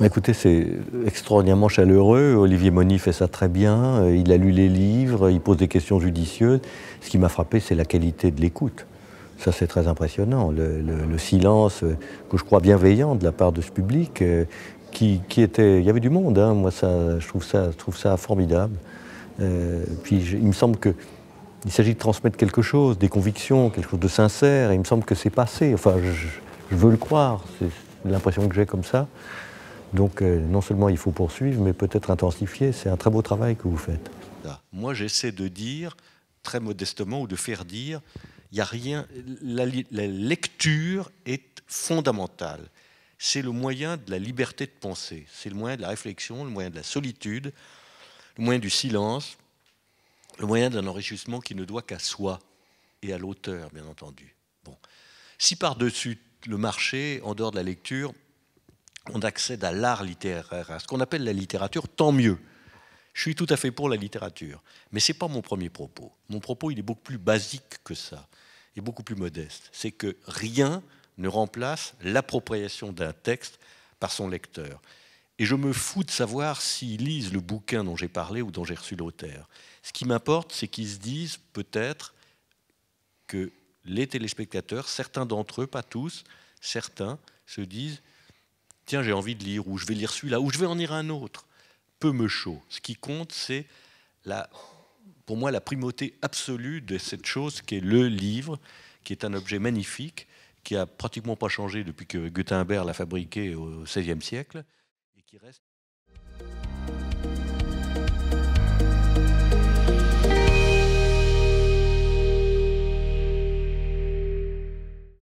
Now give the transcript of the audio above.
Écoutez, c'est extraordinairement chaleureux. Olivier Mony fait ça très bien. Il a lu les livres, il pose des questions judicieuses. Ce qui m'a frappé, c'est la qualité de l'écoute. Ça, c'est très impressionnant. Le silence, que je crois bienveillant de la part de ce public, qui était... Il y avait du monde, hein. Moi, je trouve ça formidable. Il me semble qu'il s'agit de transmettre quelque chose, des convictions, quelque chose de sincère. Et il me semble que c'est passé. Enfin, je veux le croire. C'est l'impression que j'ai comme ça. Donc non seulement il faut poursuivre, mais peut-être intensifier. C'est un très beau travail que vous faites. Moi, j'essaie de dire, très modestement, ou de faire dire, il n'y a rien. La lecture est fondamentale. C'est le moyen de la liberté de penser. C'est le moyen de la réflexion, le moyen de la solitude, le moyen du silence, le moyen d'un enrichissement qui ne doit qu'à soi et à l'auteur, bien entendu. Bon. Si par-dessus le marché, en dehors de la lecture, on accède à l'art littéraire, à ce qu'on appelle la littérature, tant mieux. Je suis tout à fait pour la littérature, mais ce n'est pas mon premier propos. Mon propos, il est beaucoup plus basique que ça, et beaucoup plus modeste. C'est que rien ne remplace l'appropriation d'un texte par son lecteur. Et je me fous de savoir s'ils lisent le bouquin dont j'ai parlé ou dont j'ai reçu l'auteur. Ce qui m'importe, c'est qu'ils se disent peut-être que les téléspectateurs, certains d'entre eux, pas tous, certains, se disent « Tiens, j'ai envie de lire » ou « Je vais lire celui-là » ou « Je vais en lire un autre ». Peu me chaud. Ce qui compte, c'est pour moi la primauté absolue de cette chose qui est le livre, qui est un objet magnifique, qui a pratiquement pas changé depuis que Gutenberg l'a fabriqué au XVIe siècle, et qui reste